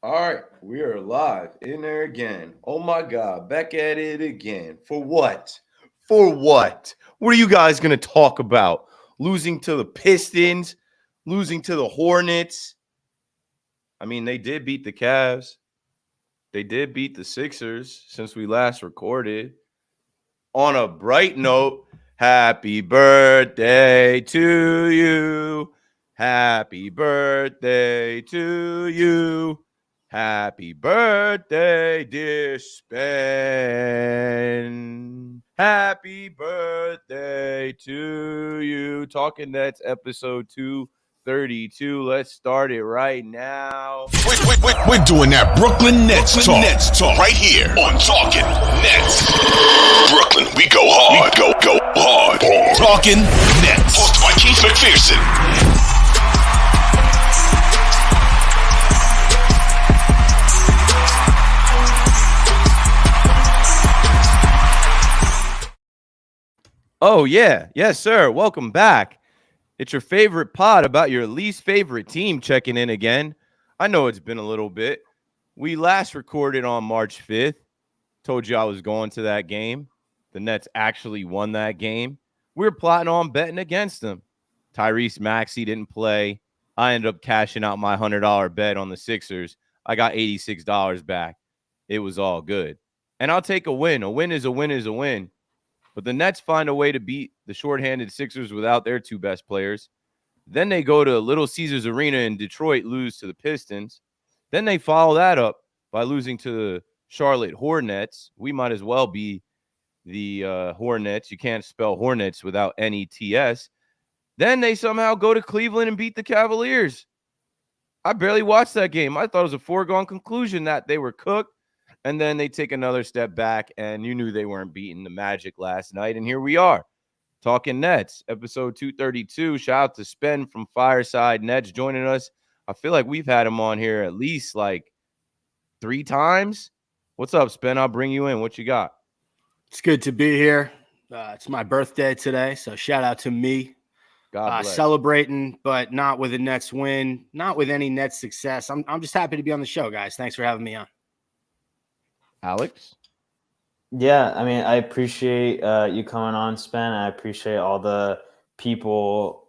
All right, we are live in there again. Oh my God, back at it again. For what? For what? What are you guys going to talk about? Losing to the Pistons, losing to the Hornets. I mean, they did beat the Cavs. They did beat the Sixers since we last recorded. On a bright note, happy birthday to you. Happy birthday to you. Happy birthday, dear Spen. Happy birthday to you. Talkin Nets episode 232. Let's start it right now. We're doing that Brooklyn Nets talk right here on Talkin Nets. Brooklyn, we go hard. We go hard. Talkin Nets. Hosted by Keith McPherson. Oh, yeah. Yes, sir. Welcome back. It's your favorite pod about your least favorite team checking in again. I know it's been a little bit. We last recorded on March 5th. Told you I was going to that game. The Nets actually won that game. We were plotting on betting against them. Tyrese Maxey didn't play. I ended up cashing out my $100 bet on the Sixers. I got $86 back. It was all good. And I'll take a win. A win is a win is a win. But the Nets find a way to beat the shorthanded Sixers without their two best players. Then they go to Little Caesars Arena in Detroit, lose to the Pistons. Then they follow that up by losing to the Charlotte Hornets. We might as well be the Hornets. You can't spell Hornets without N-E-T-S. Then they somehow go to Cleveland and beat the Cavaliers. I barely watched that game. I thought it was a foregone conclusion that they were cooked. And then they take another step back, and you knew they weren't beating the Magic last night. And here we are, Talkin Nets, episode 232. Shout out to Spen from Fireside Nets joining us. I feel like we've had him on here at least like 3 times. What's up, Spen? I'll bring you in. What you got? It's good to be here. It's my birthday today, so shout out to me. God bless. Celebrating, but not with a Nets win, not with any Nets success. I'm just happy to be on the show, guys. Thanks for having me on. Alex? Yeah, I mean, I appreciate you coming on, Spen. I appreciate all the people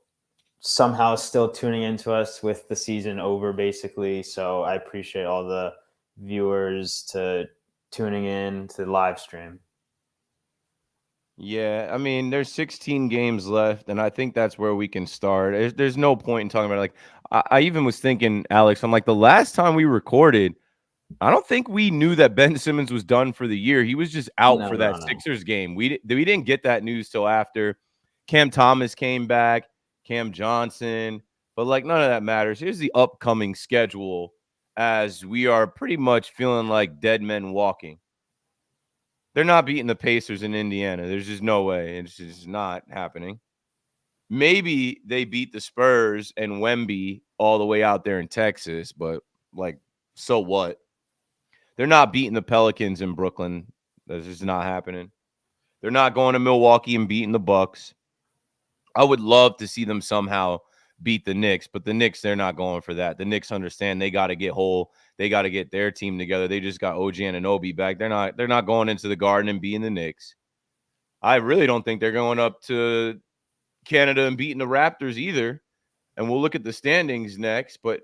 somehow still tuning into us with the season over, basically. So I appreciate all the viewers to tuning in to the live stream. Yeah, I mean, there's 16 games left, and I think that's where we can start. There's no point in talking about it. Like, I even was thinking, Alex, I'm like, the last time we recorded, I don't think we knew that Ben Simmons was done for the year. He was just out for that Sixers game. We didn't get that news till after. Cam Thomas came back, Cam Johnson, but like none of that matters. Here's the upcoming schedule as we are pretty much feeling like dead men walking. They're not beating the Pacers in Indiana. There's just no way. It's just not happening. Maybe they beat the Spurs and Wemby all the way out there in Texas, but like, so what? They're not beating the Pelicans in Brooklyn. That's just not happening. They're not going to Milwaukee and beating the Bucks. I would love to see them somehow beat the Knicks, but the Knicks, they're not going for that. The Knicks understand they got to get whole. They got to get their team together. They just got OG Anunoby back. They're not going into the Garden and beating the Knicks. I really don't think they're going up to Canada and beating the Raptors either. And we'll look at the standings next, but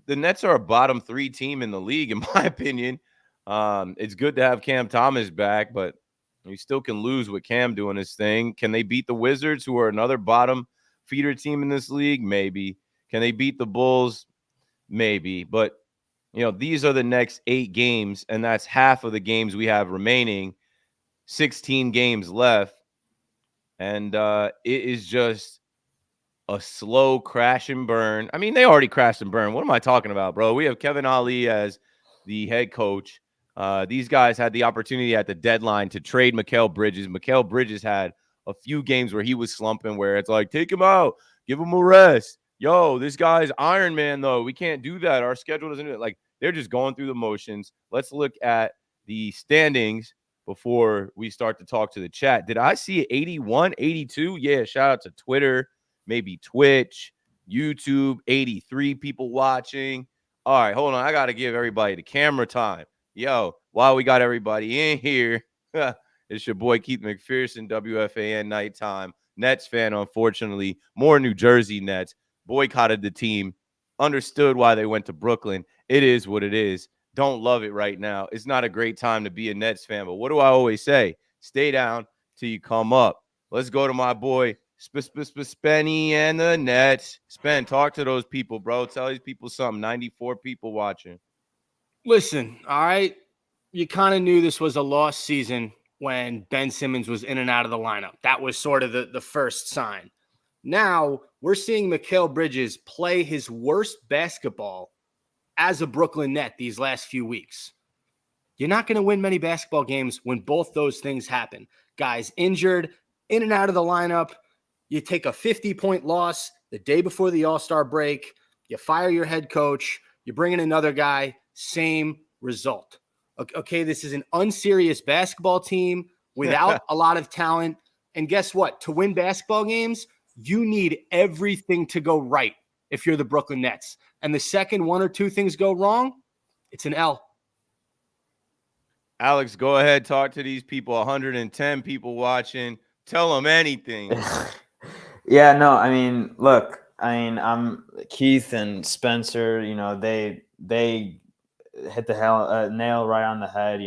the Nets are a bottom 3 team in the league, in my opinion. It's good to have Cam Thomas back, but you still can lose with Cam doing his thing. Can they beat the Wizards, who are another bottom feeder team in this league? Maybe. Can they beat the Bulls? Maybe. But, these are the next 8 games, and that's half of the games we have remaining. 16 games left. And it is just a slow crash and burn. I mean, they already crashed and burned. What am I talking about, bro? We have Kevin Ali as the head coach. These guys had the opportunity at the deadline to trade Mikal Bridges. Mikal Bridges had a few games where he was slumping, where it's like, take him out, give him a rest. Yo, this guy's Iron Man, though. We can't do that. Our schedule doesn't do it. Like, they're just going through the motions. Let's look at the standings before we start to talk to the chat. Did I see 81, 82? Yeah, shout out to Twitter. Maybe Twitch, YouTube, 83 people watching. All right, hold on. I got to give everybody the camera time. Yo, while we got everybody in here, it's your boy Keith McPherson, WFAN Nighttime Nets fan. Unfortunately, more New Jersey Nets boycotted the team, understood why they went to Brooklyn. It is what it is. Don't love it right now. It's not a great time to be a Nets fan, but what do I always say? Stay down till you come up. Let's go to my boy Spenny and the Nets. Spen, talk to those people, bro. Tell these people something. 94 people watching. Listen, all right. You kind of knew this was a lost season when Ben Simmons was in and out of the lineup. That was sort of the first sign. Now we're seeing Mikal Bridges play his worst basketball as a Brooklyn Net these last few weeks. You're not going to win many basketball games when both those things happen. Guys injured, in and out of the lineup. You take a 50-point loss the day before the All-Star break. You fire your head coach. You bring in another guy. Same result. Okay, this is an unserious basketball team without a lot of talent. And guess what? To win basketball games, you need everything to go right if you're the Brooklyn Nets. And the second one or two things go wrong, it's an L. Alex, go ahead. Talk to these people. 110 people watching. Tell them anything. Yeah, no, I mean, look, I'm Keith and Spencer, they hit the nail right on the head.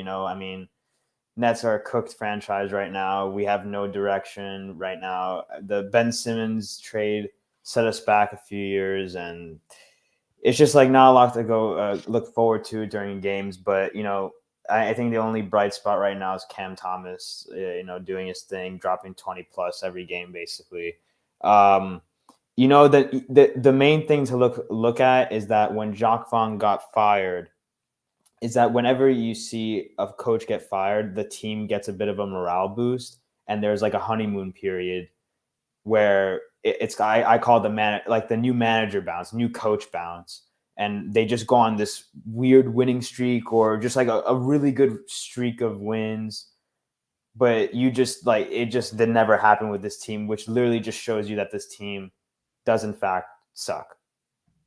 Nets are a cooked franchise right now. We have no direction right now. The Ben Simmons trade set us back a few years, and it's just like not a lot to go look forward to during games. But I think the only bright spot right now is Cam Thomas, doing his thing, dropping 20 plus every game, basically. The main thing to look at is that when Jacques Vaughn got fired, is that whenever you see a coach get fired, the team gets a bit of a morale boost, and there's like a honeymoon period where I call the new manager bounce, new coach bounce, and they just go on this weird winning streak or just like a really good streak of wins. But it just did never happen with this team, which literally just shows you that this team does in fact suck.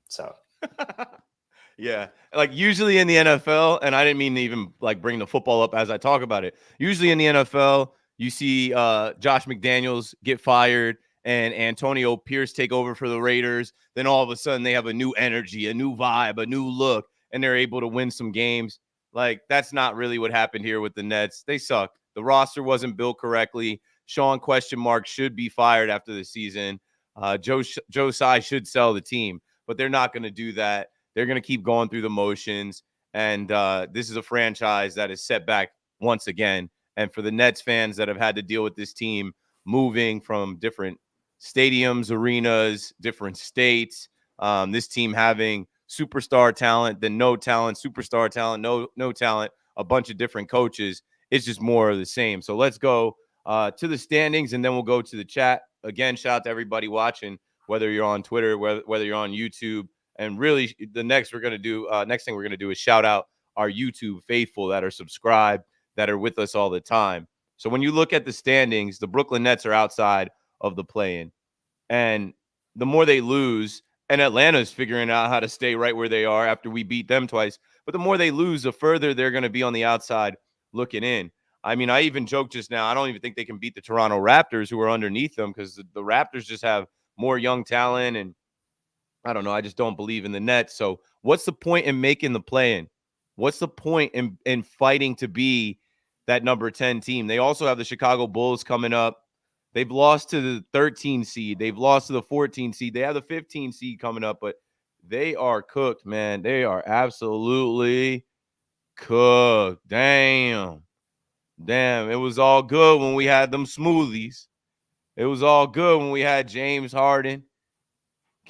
So yeah, like usually in the NFL, and I didn't mean to even like bring the football up as I talk about it. Usually in the NFL, you see Josh McDaniels get fired and Antonio Pierce take over for the Raiders. Then all of a sudden they have a new energy, a new vibe, a new look, and they're able to win some games. Like that's not really what happened here with the Nets. They suck. The roster wasn't built correctly. Sean question mark should be fired after the season. Joe Tsai should sell the team, but they're not going to do that. They're going to keep going through the motions. And this is a franchise that is set back once again. And for the Nets fans that have had to deal with this team moving from different stadiums, arenas, different states, this team having superstar talent, then no talent, superstar talent, no talent, a bunch of different coaches. It's just more of the same. So let's go to the standings, and then we'll go to the chat. Again, shout out to everybody watching, whether you're on Twitter, whether you're on YouTube. And really, the next thing we're going to do is shout out our YouTube faithful that are subscribed, that are with us all the time. So when you look at the standings, the Brooklyn Nets are outside of the play-in. And the more they lose, and Atlanta's figuring out how to stay right where they are after we beat them twice, but the more they lose, the further they're going to be on the outside looking in. I mean, I even joked just now, I don't even think they can beat the Toronto Raptors, who are underneath them, because the Raptors just have more young talent, and I don't know. I just don't believe in the Nets. So what's the point in making the play-in? What's the point in fighting to be that number 10 team? They also have the Chicago Bulls coming up. They've lost to the 13 seed. They've lost to the 14 seed. They have the 15 seed coming up, but they are cooked, man. They are absolutely cooked. Damn. It was all good when we had them smoothies. It was all good when we had James Harden,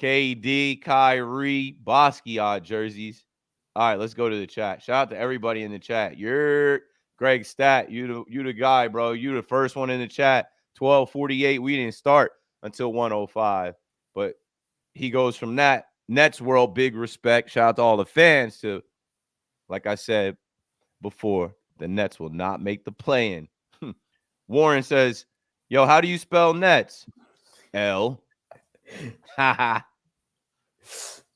KD, Kyrie, Basquiat jerseys. All right, let's go to the chat. Shout out to everybody in the chat. You're Greg Stat. You the guy, bro. You the first one in the chat. 12:48. We didn't start until 1:05. But he goes from that. Nets world, big respect. Shout out to all the fans to, like I said before, the Nets will not make the play-in. Warren says, yo, how do you spell Nets? L. Ha.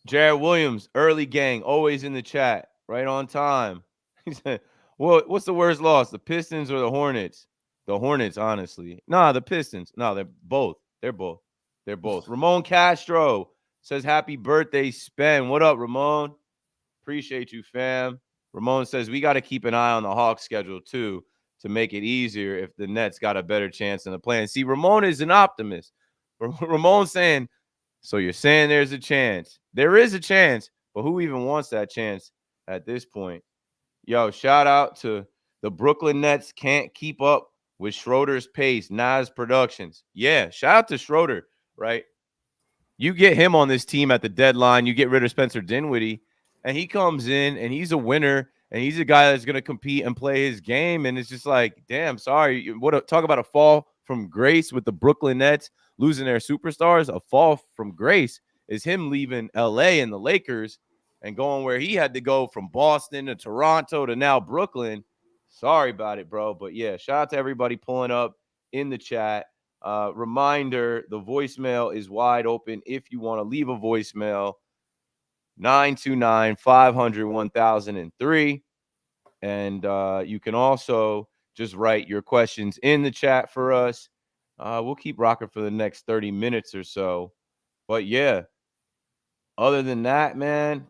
Jared Williams, early gang, always in the chat, right on time. He said, "Well, what's the worst loss, the Pistons or the Hornets?" The Hornets, honestly. Nah, the Pistons. No, they're both. They're both. They're both. Ramon Castro says, "Happy birthday, Spen." What up, Ramon? Appreciate you, fam. Ramon says, "We got to keep an eye on the Hawks schedule, too, to make it easier if the Nets got a better chance in the plan." See, Ramon is an optimist. Ramon's saying, so you're saying there's a chance. There is a chance, but who even wants that chance at this point? Yo, shout out to the Brooklyn Nets can't keep up with Schroeder's pace, Nas Productions. Yeah, shout out to Schroeder, right? You get him on this team at the deadline, you get rid of Spencer Dinwiddie, and he comes in and he's a winner and he's a guy that's going to compete and play his game. And it's just like, damn, sorry. Talk about a fall from grace with the Brooklyn Nets losing their superstars. A fall from grace is him leaving LA and the Lakers and going where he had to go from Boston to Toronto to now Brooklyn. Sorry about it, bro. But yeah, shout out to everybody pulling up in the chat. Reminder, the voicemail is wide open if you want to leave a voicemail. 929-500-1003. And you can also just write your questions in the chat for us. We'll keep rocking for the next 30 minutes or so. But yeah, other than that, man,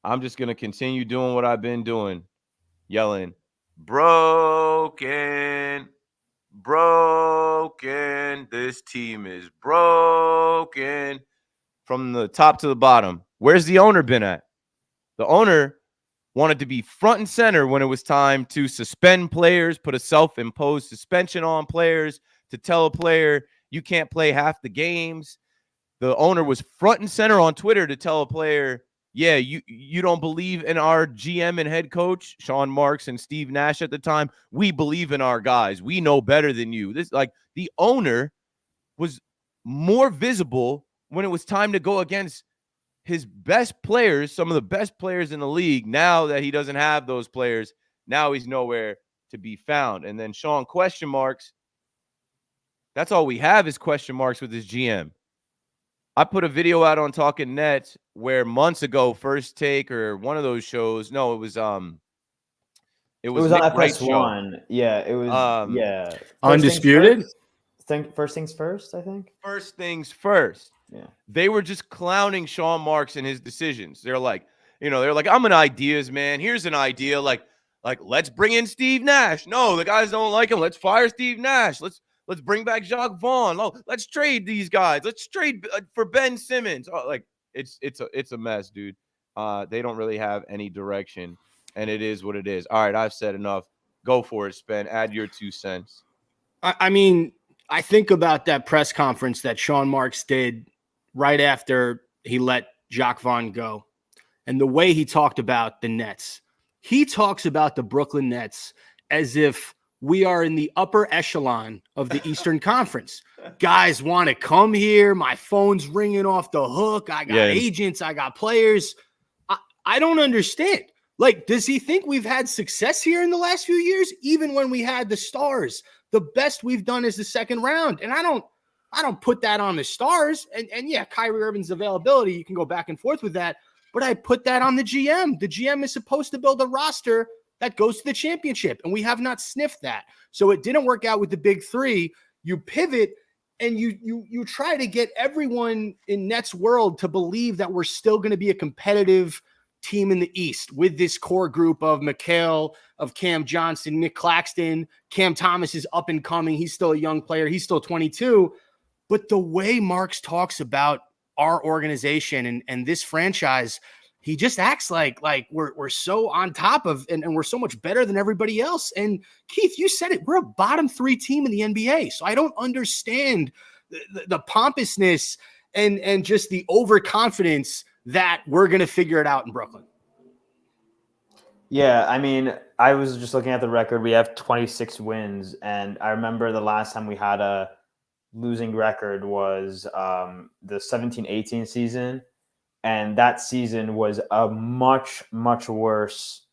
I'm just going to continue doing what I've been doing, yelling, broken, broken. This team is broken from the top to the bottom. Where's the owner been at? The owner wanted to be front and center when it was time to suspend players, put a self-imposed suspension on players, to tell a player you can't play half the games. The owner was front and center on Twitter to tell a player, yeah, you don't believe in our GM and head coach, Sean Marks and Steve Nash at the time. We believe in our guys. We know better than you. This, like, the owner was more visible when it was time to go against his best players, some of the best players in the league. Now that he doesn't have those players, now he's nowhere to be found. And then Sean, question marks. That's all we have is question marks with his GM. I put a video out on Talkin Nets where months ago, First Take or one of those shows. No, it was It was was Nick on Wright's show. FS1. Yeah, it was. Yeah, Undisputed. First things first, I think. First things first. Yeah. They were just clowning Sean Marks and his decisions. They're like, I'm an ideas man. Here's an idea. Like let's bring in Steve Nash. No, the guys don't like him. Let's fire Steve Nash. Let's bring back Jacques Vaughn. Oh, let's trade these guys. Let's trade for Ben Simmons. Oh, like it's a mess, dude. They don't really have any direction, and it is what it is. All right, I've said enough. Go for it, Spen. Add your 2 cents. I mean, I think about that press conference that Sean Marks did right after he let Jacques Vaughn go, and the way he talked about the Nets. He talks about the Brooklyn Nets as if we are in the upper echelon of the Eastern Conference. Guys want to come here. My phone's ringing off the hook. I got agents. I got players. I don't understand. Like, does he think we've had success here in the last few years? Even when we had the stars, the best we've done is the second round. And I don't put that on the stars. And yeah, Kyrie Irving's availability, you can go back and forth with that. But I put that on the GM. The GM is supposed to build a roster that goes to the championship, and we have not sniffed that. So it didn't work out with the big three. You pivot and you try to get everyone in Nets world to believe that we're still going to be a competitive team in the East with this core group of McHale, of Cam Johnson, Nick Claxton. Cam Thomas is up and coming. He's still a young player. He's still 22. But the way Marks talks about our organization and this franchise, he just acts like we're so on top of and we're so much better than everybody else. And Keith, you said it, we're a bottom 3 team in the NBA. So I don't understand the pompousness and just the overconfidence that we're going to figure it out in Brooklyn. Yeah, I mean, I was just looking at the record. We have 26 wins. And I remember the last time we had a losing record was the 17-18 season. And that season was a much, much worse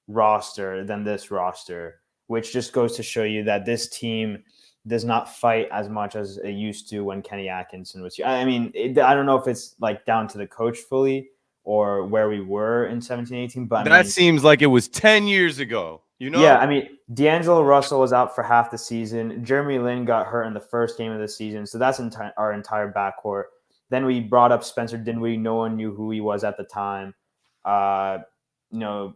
roster than this roster, which just goes to show you that this team does not fight as much as it used to when Kenny Atkinson was here. I mean, I don't know if it's like down to the coach fully or where we were in 17-18, but I That mean, seems like it was 10 years ago, you know? yeah, I mean, D'Angelo Russell was out for half the season. Jeremy Lin got hurt in the first game of the season, so that's our entire backcourt. Then we brought up Spencer Dinwiddie. No one knew who he was at the time. You know,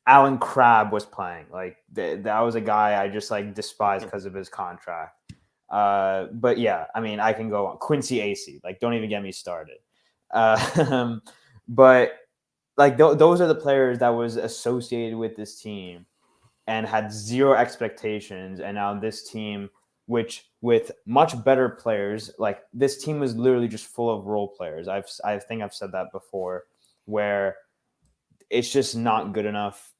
Alan Crabb was playing. Like that was a guy I just like despised because of his contract. But yeah, I mean, I can go on. Quincy Acey. Like, don't even get me started. But like those are the players that was associated with this team and had zero expectations. And now this team, which with much better players, like this team was literally just full of role players. I think I've said that before, where it's just not good enough.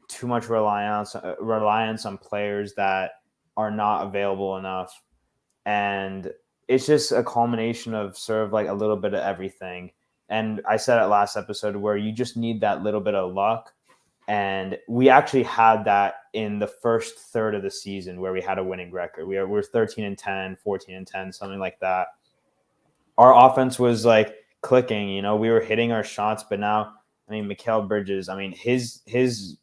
Too much reliance on players that are not available enough. And it's just a culmination of sort of like a little bit of everything. And I said it last episode where you just need that little bit of luck. And we actually had that in the first third of the season where we had a winning record. We're 13-10, 14-10, something like that. Our offense was like clicking, you know, we were hitting our shots, but now, I mean, Mikal Bridges, I mean, his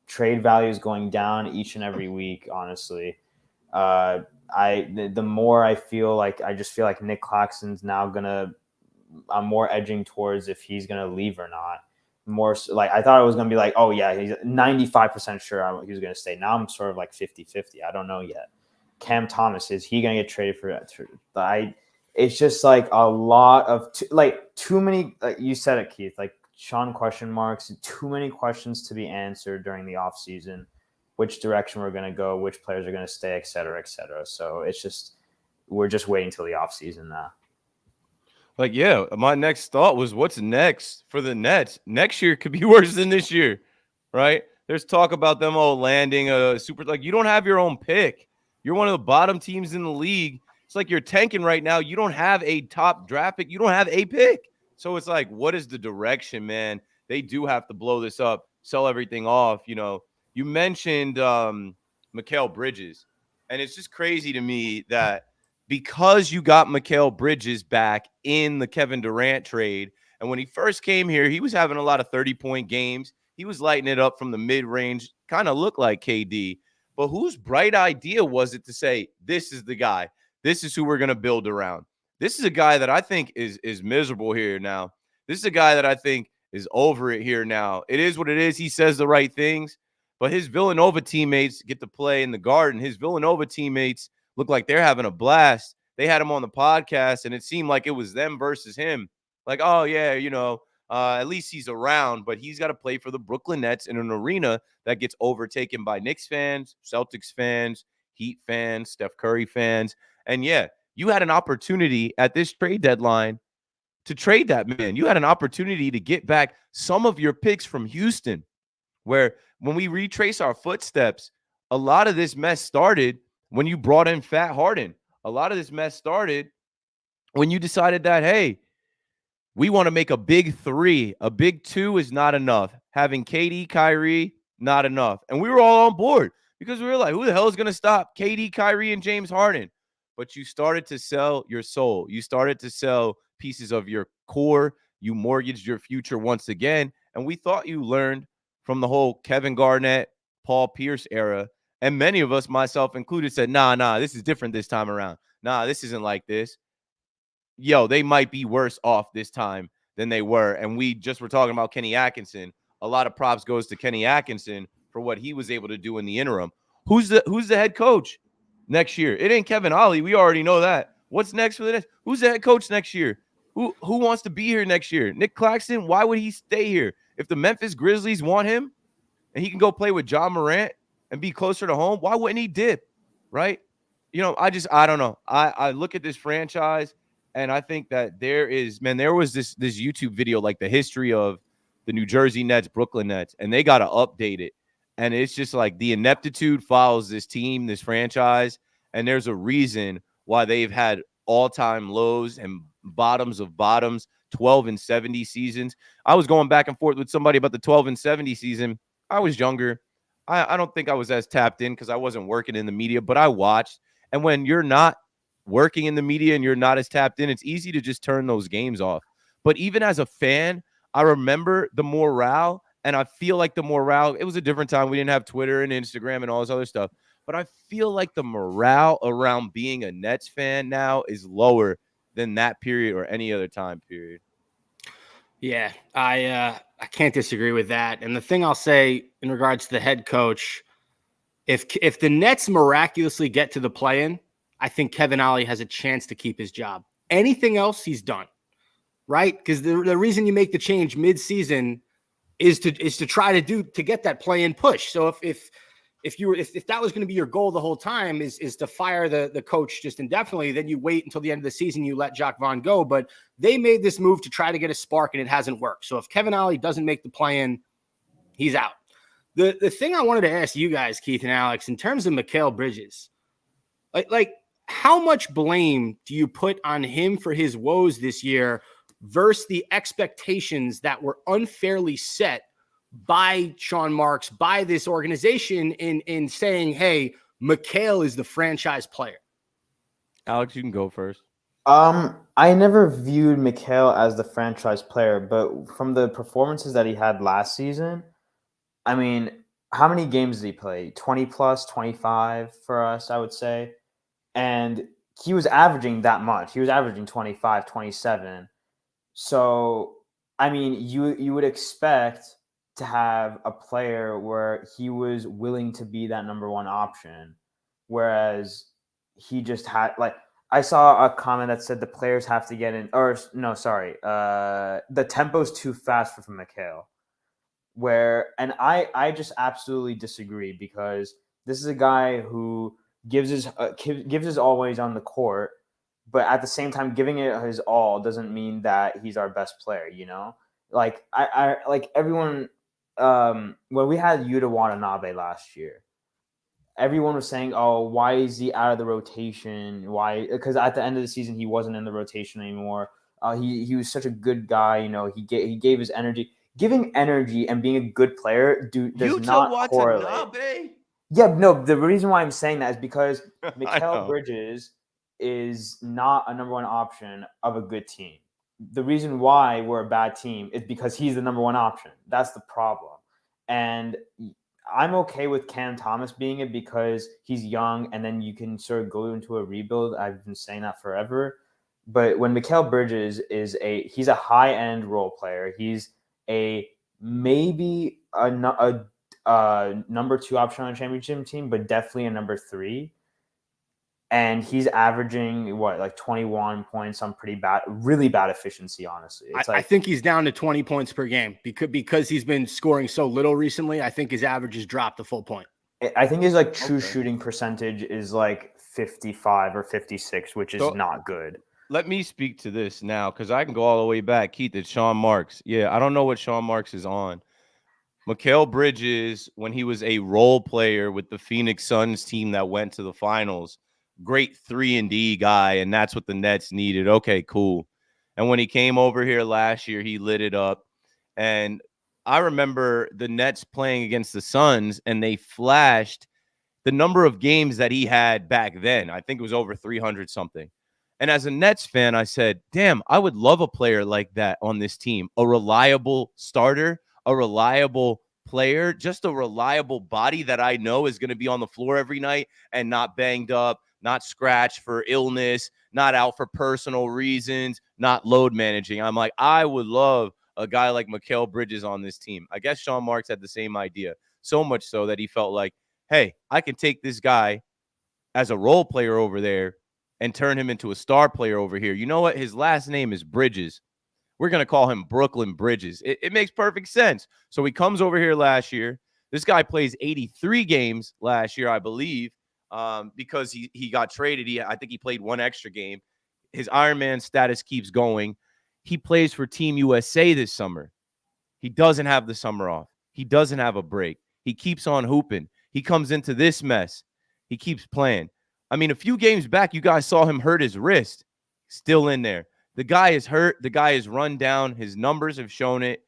trade value is going down each and every week, honestly. The more I feel like, I just feel like Nick Claxton's now I'm more edging towards if he's going to leave or not. More like I thought it was going to be like, oh yeah, he's 95% sure he was going to stay. Now I'm sort of like 50-50. I don't know yet. Cam Thomas, is he going to get traded for that? It's just like a lot of too many, like you said it, Keith, like Sean question marks, too many questions to be answered during the offseason, which direction we're going to go, which players are going to stay, et cetera, et cetera. So it's just, we're just waiting till the offseason now. Like, yeah, my next thought was what's next for the Nets? Next year could be worse than this year, right? There's talk about them all landing a super, like, you don't have your own pick. You're one of the bottom teams in the league. It's like you're tanking right now. You don't have a top draft pick. You don't have a pick. So it's like, what is the direction, man? They do have to blow this up, sell everything off. You know, you mentioned Mikal Bridges, and it's just crazy to me that because you got Mikal Bridges back in the Kevin Durant trade, and when he first came here, he was having a lot of 30-point games. He was lighting it up from the mid-range, kind of looked like KD. But whose bright idea was it to say, this is the guy? This is who we're going to build around. This is a guy that I think is miserable here now. This is a guy that I think is over it here now. It is what it is. He says the right things, but his Villanova teammates get to play in the Garden. His Villanova teammates look like they're having a blast. They had him on the podcast, and it seemed like it was them versus him. Like, oh, yeah, you know, at least he's around, but he's got to play for the Brooklyn Nets in an arena that gets overtaken by Knicks fans, Celtics fans, Heat fans, Steph Curry fans. And, yeah, you had an opportunity at this trade deadline to trade that man. You had an opportunity to get back some of your picks from Houston, where when we retrace our footsteps, a lot of this mess started when you brought in Fat Harden. A lot of this mess started when you decided that, hey, we want to make a big three. A big two is not enough. Having KD, Kyrie, not enough. And we were all on board because we were like, who the hell is going to stop KD, Kyrie, and James Harden? But you started to sell your soul. You started to sell pieces of your core. You mortgaged your future once again. And we thought you learned from the whole Kevin Garnett, Paul Pierce era. And many of us, myself included, said, nah, this is different this time around. Nah, this isn't like this. Yo, they might be worse off this time than they were. And we just were talking about Kenny Atkinson. A lot of props goes to Kenny Atkinson for what he was able to do in the interim. Who's the head coach next year? It ain't Kevin Ollie. We already know that. What's next for the Nets? Who's the head coach next year? Who wants to be here next year? Nick Claxton? Why would he stay here? If the Memphis Grizzlies want him and he can go play with John Morant and be closer to home, why wouldn't he dip? Right? You know, I don't know. I look at this franchise and I think that there was this YouTube video, like the history of the New Jersey Nets, Brooklyn Nets, and they got to update it. And it's just like the ineptitude follows this team, this franchise, and there's a reason why they've had all-time lows and bottoms of bottoms, 12 and 70 seasons. I was going back and forth with somebody about the 12 and 70 season. I was younger. I don't think I was as tapped in because I wasn't working in the media, but I watched. And when you're not working in the media and you're not as tapped in, it's easy to just turn those games off. But even as a fan, I remember the morale, and I feel like the morale, it was a different time. We didn't have Twitter and Instagram and all this other stuff. But I feel like the morale around being a Nets fan now is lower than that period or any other time period. Yeah, I can't disagree with that. And the thing I'll say in regards to the head coach, if the Nets miraculously get to the play-in, I think Kevin Ollie has a chance to keep his job. Anything else, he's done, right? Because the reason you make the change mid-season is to try to get that play-in push. So if that was going to be your goal the whole time is to fire the coach just indefinitely, then you wait until the end of the season, you let Jacques Vaughn go. But they made this move to try to get a spark, and it hasn't worked. So if Kevin Ollie doesn't make the play-in, he's out. The thing I wanted to ask you guys, Keith and Alex, in terms of Mikal Bridges, like how much blame do you put on him for his woes this year versus the expectations that were unfairly set by Sean Marks, by this organization in saying, hey, Mikal is the franchise player? Alex, you can go first. I never viewed Mikal as the franchise player, but from the performances that he had last season, I mean, how many games did he play? 20 plus, 25 for us, I would say. And he was averaging that much. He was averaging 25, 27. So, I mean, you would expect to have a player where he was willing to be that number one option, whereas he just had, like, I saw a comment that said the players have to get in, or no, sorry, the tempo's too fast for Mikal. And I just absolutely disagree, because this is a guy who gives his always on the court, but at the same time, giving it his all doesn't mean that he's our best player. Like I like everyone. When we had Yuta Watanabe last year, everyone was saying, "Oh, why is he out of the rotation? Why?" Because at the end of the season, he wasn't in the rotation anymore. He was such a good guy. He gave his energy. Giving energy and being a good player does not correlate. Yeah, no, the reason why I'm saying that is because Mikal Bridges is not a number one option of a good team. The reason why we're a bad team is because he's the number one option. That's the problem. And I'm okay with Cam Thomas being it because he's young, and then you can sort of go into a rebuild. I've been saying that forever. But when Mikal Bridges he's a high-end role player. He's maybe a number two option on a championship team, but definitely a number three. And he's averaging like 21 points on really bad efficiency, honestly. I think he's down to 20 points per game because he's been scoring so little recently. I think his average has dropped a full point. I think his true shooting percentage is like 55 or 56, which is not good. Let me speak to this now, because I can go all the way back. Keith, it's Sean Marks. Yeah, I don't know what Sean Marks is on. Mikal Bridges, when he was a role player with the Phoenix Suns team that went to the finals, great 3-and-D guy, and that's what the Nets needed. Okay, cool. And when he came over here last year, he lit it up. And I remember the Nets playing against the Suns, and they flashed the number of games that he had back then. I think it was over 300 something. And as a Nets fan, I said, damn, I would love a player like that on this team. A reliable starter, a reliable player, just a reliable body that I know is going to be on the floor every night and not banged up, not scratched for illness, not out for personal reasons, not load managing. I'm like, I would love a guy like Mikal Bridges on this team. I guess Sean Marks had the same idea, so much so that he felt like, hey, I can take this guy as a role player over there and turn him into a star player over here. You know what? His last name is Bridges. We're going to call him Brooklyn Bridges. It makes perfect sense. So he comes over here last year. This guy plays 83 games last year, I believe, because he got traded. I think he played one extra game. His Ironman status keeps going. He plays for Team USA this summer. He doesn't have the summer off. He doesn't have a break. He keeps on hooping. He comes into this mess. He keeps playing. I mean, a few games back, you guys saw him hurt his wrist. Still in there. The guy is hurt. The guy is run down. His numbers have shown it.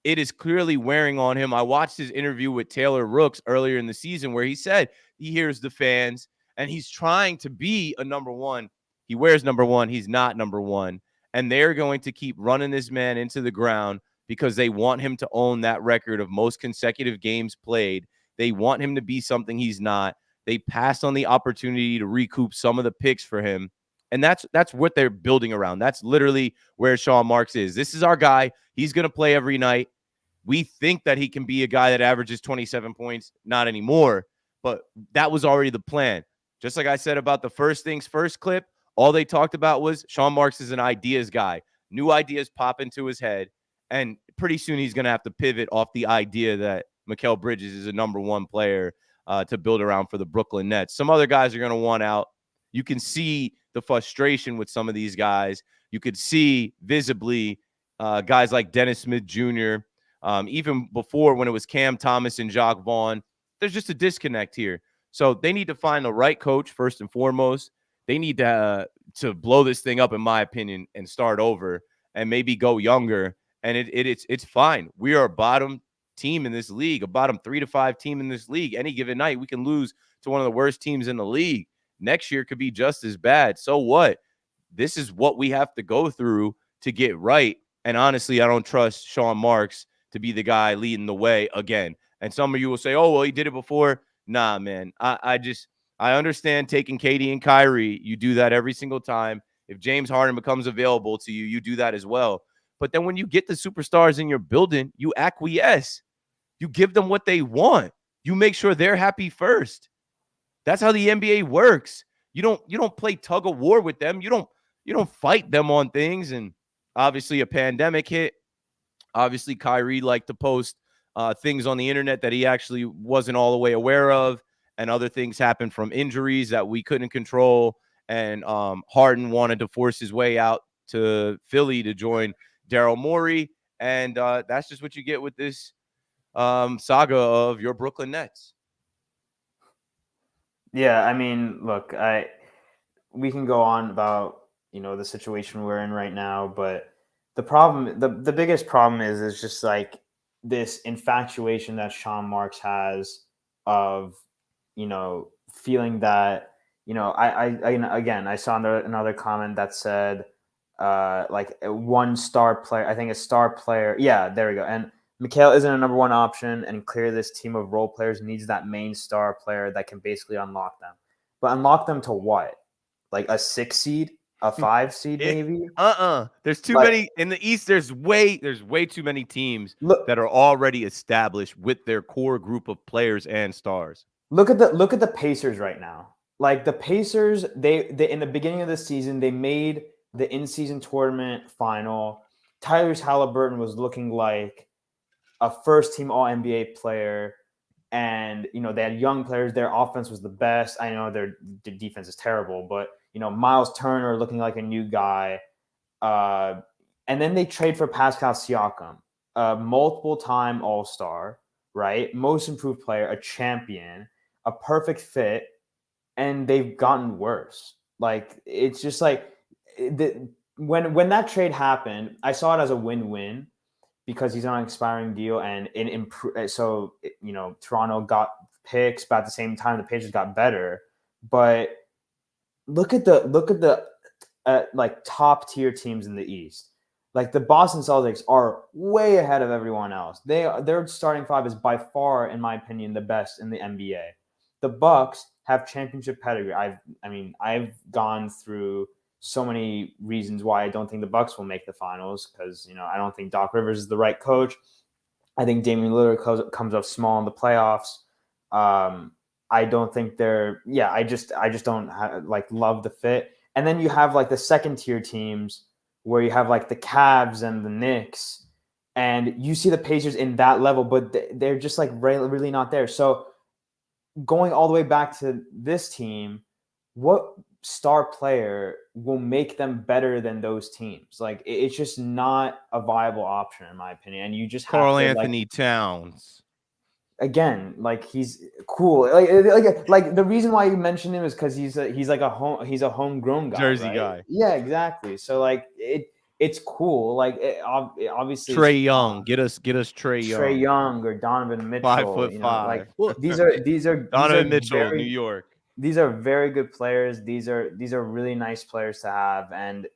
It is clearly wearing on him. I watched his interview with Taylor Rooks earlier in the season where he said he hears the fans and he's trying to be a number one. He wears number one. He's not number one. And they're going to keep running this man into the ground because they want him to own that record of most consecutive games played. They want him to be something he's not. They passed on the opportunity to recoup some of the picks for him. And that's what they're building around. That's literally where Sean Marks is. This is our guy. He's going to play every night. We think that he can be a guy that averages 27 points. Not anymore. But that was already the plan. Just like I said about the first things first clip, all they talked about was Sean Marks is an ideas guy. New ideas pop into his head. And pretty soon he's going to have to pivot off the idea that Mikal Bridges is a number one player to build around for the Brooklyn Nets. Some other guys are going to want out. You can see the frustration with some of these guys. You could see visibly guys like Dennis Smith Jr., even before when it was Cam Thomas and Jacques Vaughn. There's just a disconnect here. So they need to find the right coach first and foremost. They need to blow this thing up, in my opinion, and start over and maybe go younger. And it's fine. We are a bottom team in this league, a bottom 3 to 5 team in this league. Any given night, we can lose to one of the worst teams in the league. Next year could be just as bad. So what? This is what we have to go through to get right. And honestly, I don't trust Sean Marks to be the guy leading the way again. And some of you will say, oh, well, he did it before. Nah, man. I understand taking Katie and Kyrie. You do that every single time. If James Harden becomes available to you, you do that as well. But then when you get the superstars in your building, you acquiesce. You give them what they want. You make sure they're happy first. That's how the NBA works. You don't play tug of war with them. You don't fight them on things. And obviously a pandemic hit. Obviously Kyrie liked to post things on the internet that he actually wasn't all the way aware of. And other things happened from injuries that we couldn't control. And Harden wanted to force his way out to Philly to join Daryl Morey. And that's just what you get with this saga of your Brooklyn Nets. Yeah, I mean, look, we can go on about, the situation we're in right now, but the biggest problem is just like this infatuation that Sean Marks has of, feeling that, I saw another comment that said like a one star player, I think a star player. Yeah, there we go. And Mikal isn't a number one option, and clearly this team of role players needs that main star player that can basically unlock them. But unlock them to what? Like a 6 seed, a 5 seed, maybe? There's too many in the East. There's way too many teams that are already established with their core group of players and stars. Look at the Pacers right now. Like the Pacers, they in the beginning of the season, they made the in-season tournament final. Tyrese Halliburton was looking like a first-team All-NBA player, and they had young players. Their offense was the best. I know their defense is terrible, but Miles Turner looking like a new guy. And then they trade for Pascal Siakam, a multiple-time All-Star, right? Most improved player, a champion, a perfect fit, and they've gotten worse. Like it's just like when that trade happened, I saw it as a win-win because he's on an expiring deal, and Toronto got picks, but at the same time the Pacers got better. But look at the like top tier teams in the East. Like the Boston Celtics are way ahead of everyone else. Their starting five is by far, in my opinion, the best in the NBA. The Bucks have championship pedigree. I've gone through so many reasons why I don't think the Bucks will make the finals because I don't think Doc Rivers is the right coach. I think Damian Lillard comes up small in the playoffs. I don't think they're. Yeah, I just don't love the fit. And then you have like the second tier teams where you have like the Cavs and the Knicks, and you see the Pacers in that level, but they're just like really not there. So going all the way back to this team, what star player will make them better than those teams? Like it's just not a viable option in my opinion. And you just have Karl Anthony Towns. Again, like he's cool. Like the reason why you mentioned him is because he's a homegrown guy, Jersey right? guy. Yeah, exactly. So like it's cool. Like obviously Trae Young, get us Trae Young or Donovan Mitchell. 5'5". Like these are Donovan Mitchell, very, New York. these are very good players. These are really nice players to have, and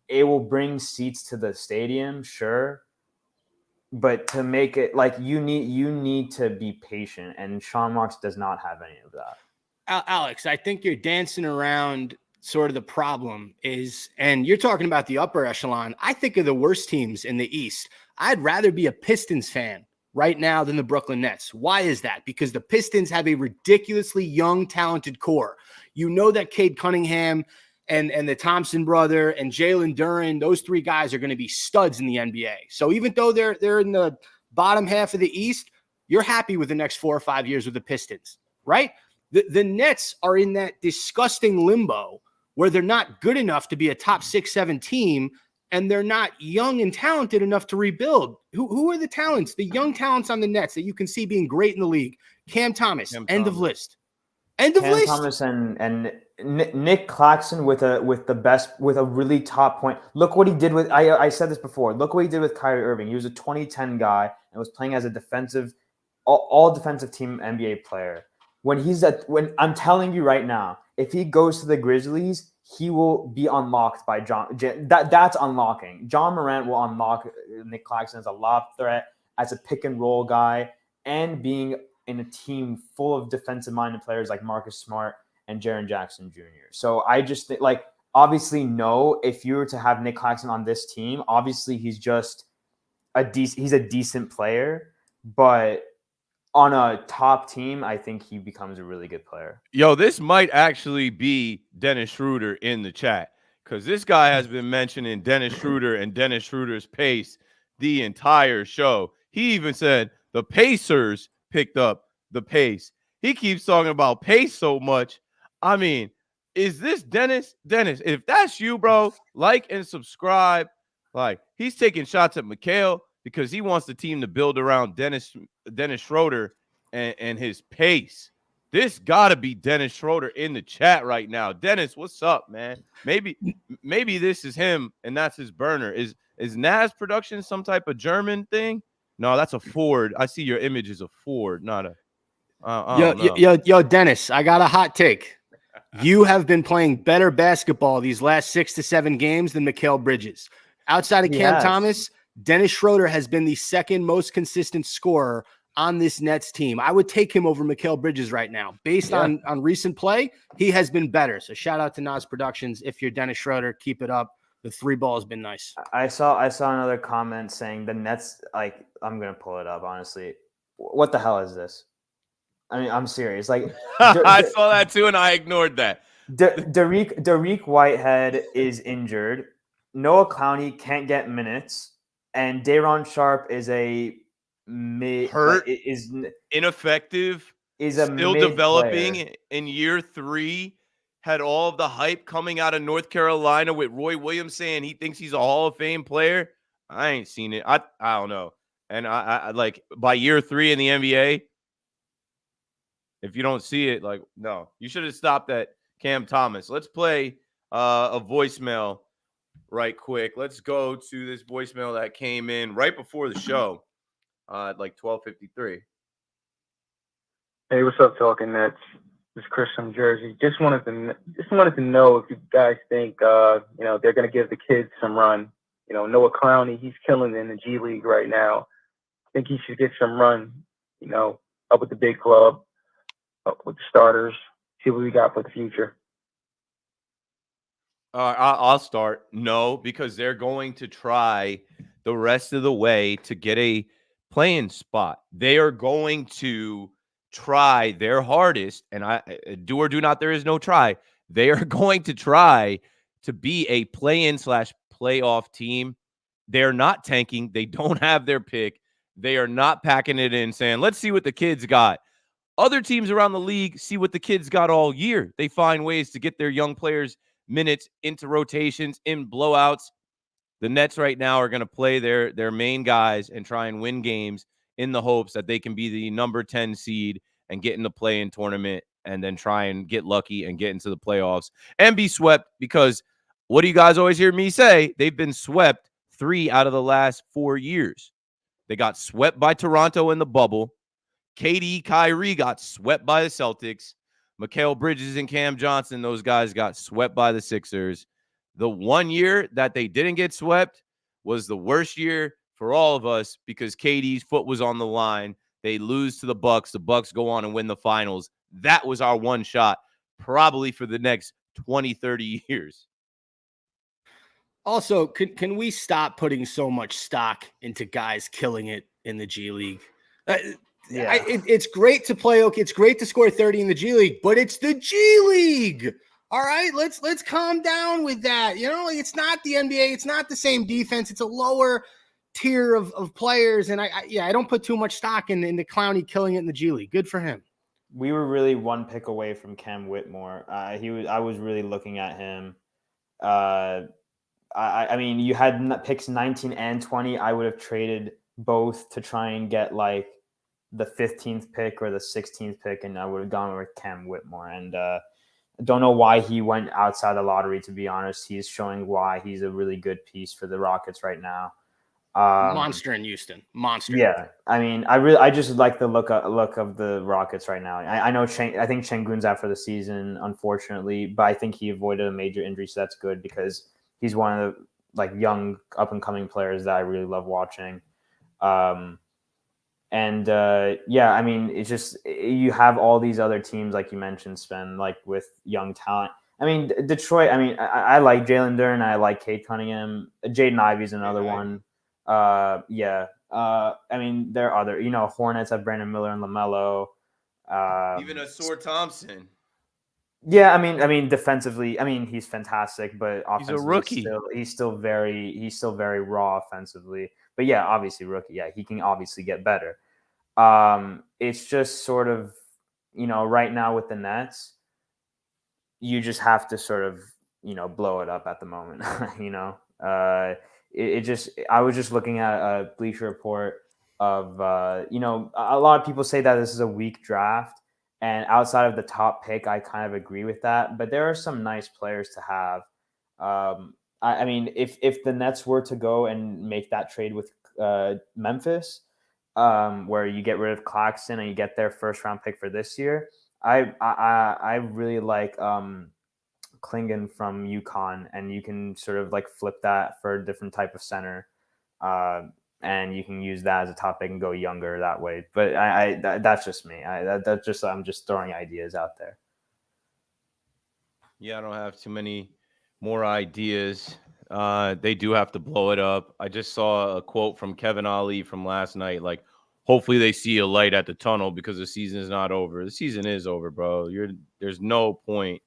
it will bring seats to the stadium, sure. But to make it like you need to be patient, and Sean Marks does not have any of that. Alex, I think you're dancing around sort of the problem is, and you're talking about the upper echelon. I think of the worst teams in the East. I'd rather be a Pistons fan right now than the Brooklyn Nets. Why is that? Because the Pistons have a ridiculously young, talented core. You know that Cade Cunningham and the Thompson brother and Jalen Duren, those three guys are going to be studs in the NBA. So even though they're in the bottom half of the East, you're happy with the next 4 or 5 years with the Pistons, right? The Nets are in that disgusting limbo where they're not good enough to be a top 6, 7 team, and they're not young and talented enough to rebuild. Who are the talents, the young talents on the Nets that you can see being great in the league? Cam Thomas, end of list. End of list. Cam Thomas and Nick Claxton with a really top point. Look what he did with I said this before. Look what he did with Kyrie Irving. He was a 2010 guy and was playing as a defensive, all defensive team NBA player. When I'm telling you right now, if he goes to the Grizzlies, he will be unlocked by that's unlocking. John Morant will unlock Nick Claxton as a lob threat, as a pick and roll guy, and being in a team full of defensive-minded players like Marcus Smart and Jaren Jackson Jr. So I just think, like, obviously, no, if you were to have Nick Claxton on this team, obviously he's just he's a decent player, but on a top team, I think he becomes a really good player. Yo, this might actually be Dennis Schroeder in the chat, because this guy has been mentioning Dennis Schroeder and Dennis Schroeder's pace the entire show. He even said the Pacers picked up the pace. He keeps talking about pace so much. I mean, is this Dennis? Dennis, if that's you, bro, like and subscribe. Like, he's taking shots at Mikhail because he wants the team to build around Dennis Schroeder and his pace. This got to be Dennis Schroeder in the chat right now. Dennis, what's up, man? Maybe this is him and that's his burner. Is Nas production some type of German thing? No, that's a Ford. I see your image is a Ford, not a. Yo, Dennis, I got a hot take. You have been playing better basketball these last 6 to 7 games than Mikal Bridges. Outside of Cam Thomas, Dennis Schroeder has been the second most consistent scorer on this Nets team. I would take him over Mikal Bridges right now. Based on recent play, he has been better. So shout out to Nas Productions. If you're Dennis Schroeder, keep it up. The 3 ball has been nice. I saw another comment saying the Nets, like, I'm going to pull it up, honestly. What the hell is this? I mean, I'm serious. Like, I saw that too, and I ignored that. Dariq Whitehead is injured. Noah Clowney can't get minutes, and Day'Ron Sharp is is ineffective. Is still developing player. In year 3. Had all of the hype coming out of North Carolina with Roy Williams saying he thinks he's a Hall of Fame player. I ain't seen it. I don't know. And I like by year 3 in the NBA. If you don't see it, like, no, you should have stopped at Cam Thomas. Let's play a voicemail right quick. Let's go to this voicemail that came in right before the show at like 12:53. Hey, what's up, Talkin Nets? This is Chris from Jersey. Just wanted to know if you guys think they're going to give the kids some run. Noah Clowney, he's killing it in the G League right now. I think he should get some run. Up with the big club. With the starters, see what we got for the future. I'll start. No, because they're going to try the rest of the way to get a playing spot. They are going to try their hardest, and I do or do not, there is no try. They are going to try to be a play-in / playoff team. They're not tanking. They don't have their pick. They are not packing it in saying, let's see what the kids got. Other teams around the league see what the kids got all year. They find ways to get their young players minutes into rotations, in blowouts. The Nets right now are going to play their main guys and try and win games in the hopes that they can be the number 10 seed and get in the play-in tournament and then try and get lucky and get into the playoffs and be swept, because what do you guys always hear me say? They've been swept 3 out of the last 4 years. They got swept by Toronto in the bubble. KD, Kyrie got swept by the Celtics. Mikal Bridges and Cam Johnson, those guys got swept by the Sixers. The one year that they didn't get swept was the worst year for all of us because KD's foot was on the line. They lose to the Bucks. The Bucks go on and win the finals. That was our one shot, probably for the next 20, 30 years. Also, can we stop putting so much stock into guys killing it in the G League? It's great to play. Okay, it's great to score 30 in the G League, but it's the G League. All right, let's calm down with that. You know, it's not the NBA. It's not the same defense. It's a lower tier of players, and I don't put too much stock in the Clowney killing it in the G League. Good for him. We were really one pick away from Cam Whitmore. I was really looking at him. I mean, you had picks 19 and 20. I would have traded both to try and get like the 15th pick or the 16th pick, and I would have gone with Cam Whitmore. And I don't know why he went outside the lottery, to be honest. He's showing why he's a really good piece for the Rockets right now. Monster in Houston. Monster. Yeah. I mean, I just like the look of the Rockets right now. I know I think Şengün's out for the season, unfortunately, but I think he avoided a major injury, so that's good because he's one of the like young up and coming players that I really love watching. Yeah, I mean, it's just you have all these other teams like you mentioned, Spen, like with young talent. I mean, Detroit. I mean, I like Jalen Duren. I like Cade Cunningham. Jaden Ivey's another one. I mean, there are other. Hornets have Brandon Miller and LaMelo. Even Asor Thompson. Yeah, I mean, defensively, I mean, he's fantastic, but offensively, he's a rookie. He's still very raw offensively. But yeah, obviously rookie. Yeah, he can obviously get better. It's just sort of, right now with the Nets, you just have to sort of, blow it up at the moment. I was just looking at a Bleacher Report of, a lot of people say that this is a weak draft. And outside of the top pick, I kind of agree with that. But there are some nice players to have. I mean, if the Nets were to go and make that trade with Memphis, where you get rid of Claxton and you get their first round pick for this year, I really like Klingon from UConn, and you can sort of like flip that for a different type of center. And you can use that as a topic and go younger that way. But that's just me. I'm just throwing ideas out there. Yeah, I don't have too many more ideas. They do have to blow it up. I just saw a quote from Kevin Ali from last night. Like, hopefully they see a light at the tunnel because the season is not over. The season is over, bro. There's no point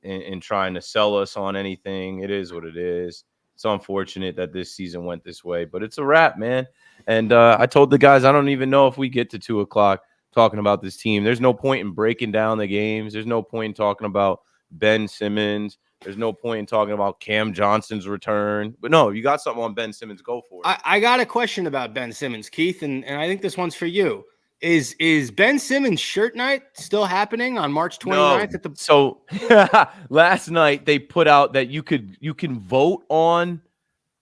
in trying to sell us on anything. It is what it is. It's unfortunate that this season went this way, but it's a wrap, man. And I told the guys, I don't even know if we get to 2:00 talking about this team. There's no point in breaking down the games. There's no point in talking about Ben Simmons. There's no point in talking about Cam Johnson's return. But no, you got something on Ben Simmons, go for it. I got a question about Ben Simmons, Keith, and I think this one's for you. Is Ben Simmons shirt night still happening on March 29th? No. So last night they put out that you can vote on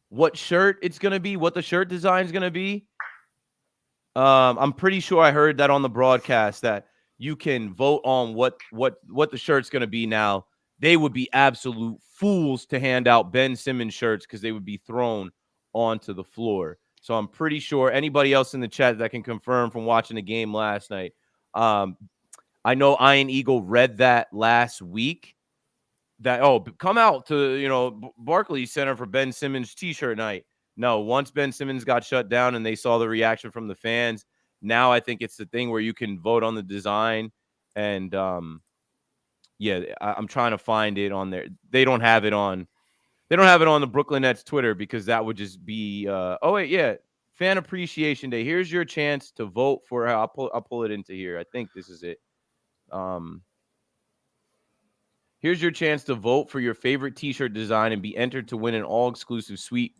what shirt it's gonna be, what the shirt design is gonna be. I'm pretty sure I heard that on the broadcast that you can vote on what the shirt's gonna be now. They would be absolute fools to hand out Ben Simmons shirts because they would be thrown onto the floor. So I'm pretty sure anybody else in the chat that can confirm from watching the game last night. I know Iron Eagle read that last week that, come out to, Barclays Center for Ben Simmons t-shirt night. No, once Ben Simmons got shut down and they saw the reaction from the fans, now I think it's the thing where you can vote on the design. And yeah, I'm trying to find it on there. They don't have it on the Brooklyn Nets Twitter because that would just be Fan Appreciation Day. Here's your chance to vote for. I'll pull it into here. I think this is it. Here's your chance to vote for your favorite t-shirt design and be entered to win an all-exclusive suite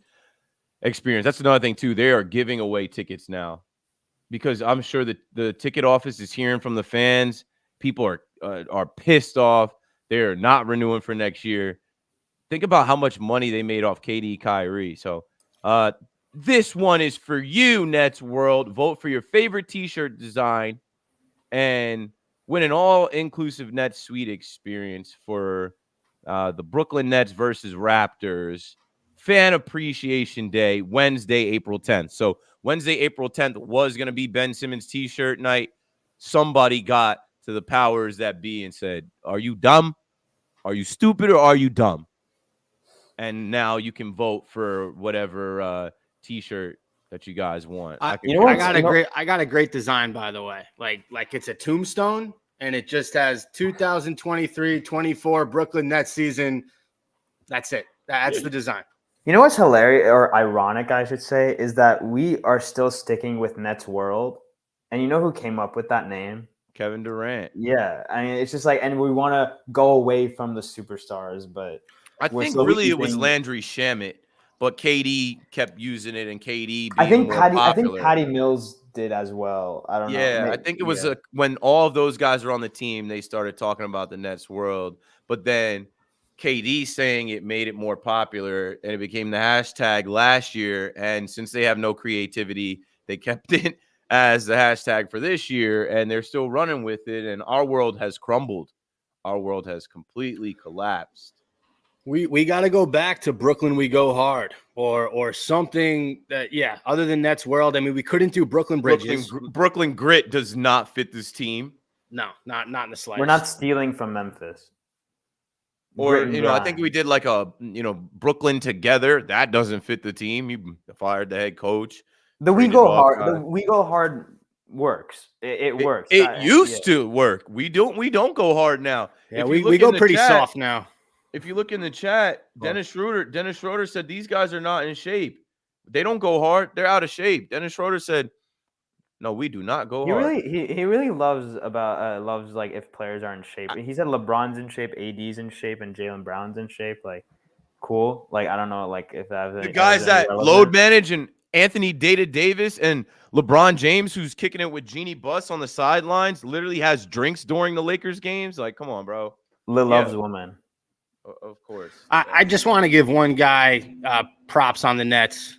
experience. That's another thing too. They are giving away tickets now because I'm sure that the ticket office is hearing from the fans. People are pissed off. They're not renewing for next year. Think about how much money they made off KD, Kyrie. So this one is for you, Nets World. Vote for your favorite t-shirt design and win an all-inclusive Nets suite experience for the Brooklyn Nets versus Raptors Fan Appreciation Day, Wednesday, April 10th. So Wednesday, April 10th was going to be Ben Simmons t-shirt night. Somebody got to the powers that be and said, are you dumb? Are you stupid, or are you dumb? And now you can vote for whatever t-shirt that you guys want. I got a great design, by the way. Like it's a tombstone, and it just has 2023-24 Brooklyn Nets season. That's it. That's the design. You know what's hilarious, or ironic, I should say, is that we are still sticking with Nets World. And you know who came up with that name? Kevin Durant. Yeah. I mean, it's just like, and we want to go away from the superstars, but I think really it was Landry Shamet, but KD kept using it, and KD being more popular. I think Patty Mills did as well. I don't know. Yeah, I think it was when all of those guys were on the team, they started talking about the Nets World. But then KD saying it made it more popular, and it became the hashtag last year. And since they have no creativity, they kept it as the hashtag for this year, and they're still running with it. And our world has crumbled. Our world has completely collapsed. We got to go back to Brooklyn We Go Hard or something that, other than Nets World. I mean, we couldn't do Brooklyn Bridges. Brooklyn Grit does not fit this team. No, not in the slightest. We're not stealing from Memphis. Or, I think we did like a, Brooklyn Together. That doesn't fit the team. You fired the head coach. The We Go Hard works. It works. It used to work. We don't go hard now. Yeah, we go pretty soft now. If you look in the chat, Dennis Schroeder said these guys are not in shape. They don't go hard. They're out of shape. Dennis Schroeder said, no, we do not go hard. He really loves like if players are in shape. He said LeBron's in shape, AD's in shape, and Jaylen Brown's in shape. Like, cool. Like, I don't know, like if that the guys that load manage and Anthony Davis and LeBron James, who's kicking it with Jeannie Buss on the sidelines, literally has drinks during the Lakers games. Like, come on, bro. Loves women. Of course. I just want to give one guy props on the Nets.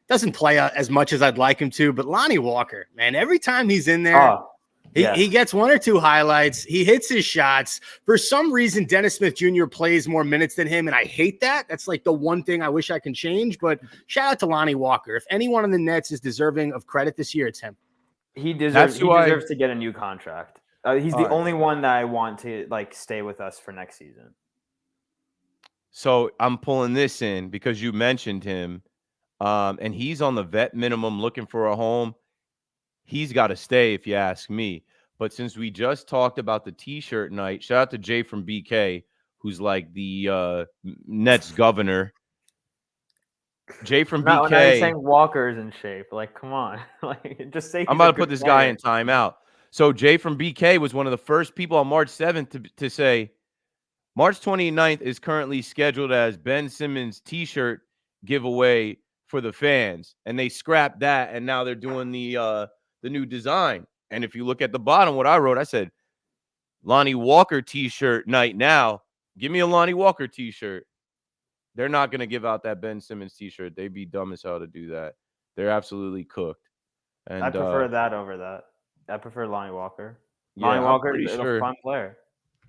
Doesn't play as much as I'd like him to, but Lonnie Walker, man, every time he's in there, he gets one or two highlights. He hits his shots. For some reason, Dennis Smith Jr. plays more minutes than him, and I hate that. That's like the one thing I wish I can change, but shout out to Lonnie Walker. If anyone on the Nets is deserving of credit this year, it's him. He deserves to get a new contract. He's the only one that I want to stay with us for next season. So I'm pulling this in because you mentioned him, and he's on the vet minimum looking for a home. He's got to stay if you ask me. But since we just talked about the T-shirt night, shout out to Jay from BK, who's like the Nets governor. Jay from BK. Now you're saying Walker's in shape. Like, come on. Just say I'm about to put this guy in timeout. So Jay from BK was one of the first people on March 7th to say, March 29th is currently scheduled as Ben Simmons T-shirt giveaway for the fans, and they scrapped that, and now they're doing the new design. And if you look at the bottom, what I wrote, I said, Lonnie Walker T-shirt night now. Give me a Lonnie Walker T-shirt. They're not going to give out that Ben Simmons T-shirt. They'd be dumb as hell to do that. They're absolutely cooked. And I prefer that over that. I prefer Lonnie Walker. Yeah, Lonnie Walker is a fun player.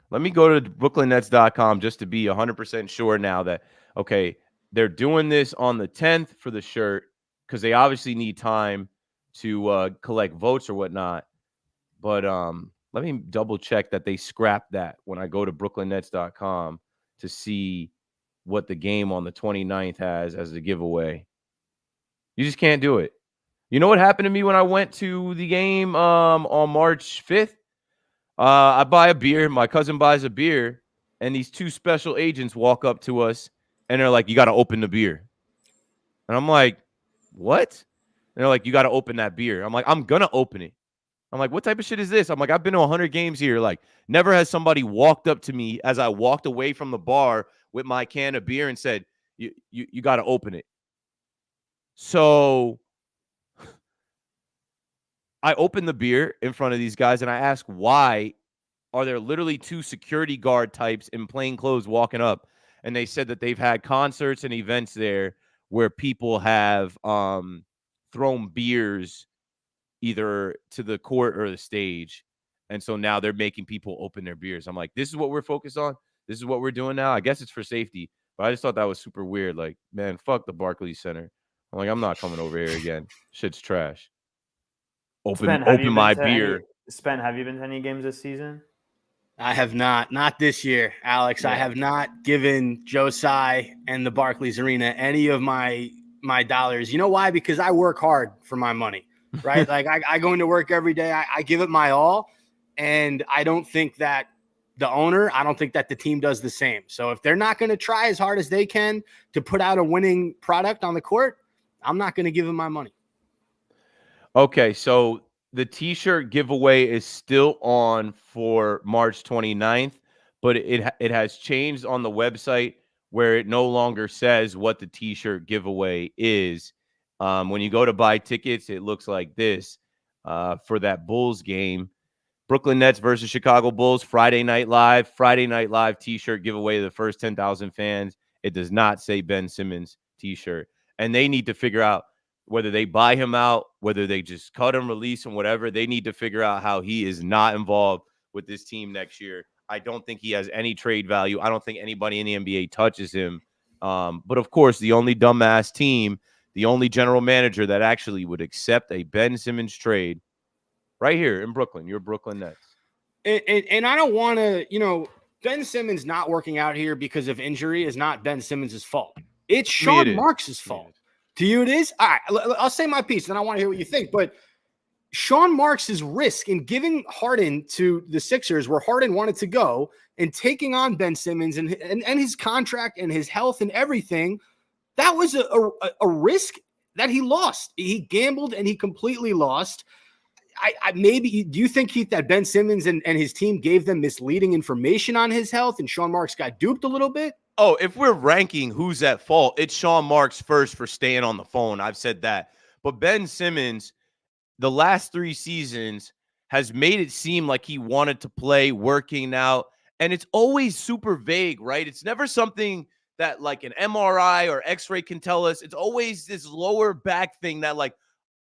Let me go to BrooklynNets.com just to be 100% sure now that, okay, they're doing this on the 10th for the shirt because they obviously need time to collect votes or whatnot. But let me double check that they scrapped that when I go to BrooklynNets.com to see what the game on the 29th has as a giveaway. You just can't do it. You know what happened to me when I went to the game on March 5th? I buy a beer. My cousin buys a beer, and these two special agents walk up to us, and they're like, you got to open the beer. And I'm like, what? And they're like, you got to open that beer. I'm like, I'm going to open it. I'm like, what type of shit is this? I'm like, I've been to 100 games here. Like, never has somebody walked up to me as I walked away from the bar with my can of beer and said, you got to open it. So I opened the beer in front of these guys, and I asked, why are there literally two security guard types in plain clothes walking up? And they said that they've had concerts and events there where people have thrown beers either to the court or the stage. And so now they're making people open their beers. I'm like, this is what we're focused on. This is what we're doing now. I guess it's for safety, but I just thought that was super weird. Like, man, fuck the Barclays Center. I'm like, I'm not coming over here again. Shit's trash. Open my beer. Spen, have you been to any games this season? I have not this year, Alex. Yeah. I have not given Joe Tsai and the Barclays Arena any of my dollars. You know why? Because I work hard for my money, right? Like I go into work every day. I give it my all, and I don't think that I don't think that the team does the same. So if they're not going to try as hard as they can to put out a winning product on the court, I'm not going to give them my money. Okay, so the t-shirt giveaway is still on for March 29th, but it has changed on the website where it no longer says what the t-shirt giveaway is. When you go to buy tickets, it looks like this for that Bulls game. Brooklyn Nets versus Chicago Bulls, Friday Night Live t-shirt giveaway to the first 10,000 fans. It does not say Ben Simmons t-shirt. And they need to figure out whether they buy him out, whether they just cut him, release him, whatever. They need to figure out how he is not involved with this team next year. I don't think he has any trade value. I don't think anybody in the NBA touches him. But, of course, the only dumbass team, the only general manager that actually would accept a Ben Simmons trade right here in Brooklyn, your Brooklyn Nets. And I don't want to, Ben Simmons not working out here because of injury is not Ben Simmons' fault. It's Sean Marks' fault. To you, it is? All right, I'll say my piece, and I want to hear what you think. But Sean Marks' risk in giving Harden to the Sixers, where Harden wanted to go, and taking on Ben Simmons and his contract and his health and everything, that was a risk that he lost. He gambled, and he completely lost. Maybe do you think, Keith, that Ben Simmons and his team gave them misleading information on his health and Sean Marks got duped a little bit? Oh, if we're ranking who's at fault, it's Sean Marks first for staying on the phone. I've said that. But Ben Simmons, the last 3 seasons, has made it seem like he wanted to play, working out. And it's always super vague, right? It's never something that like an MRI or X-ray can tell us. It's always this lower back thing that like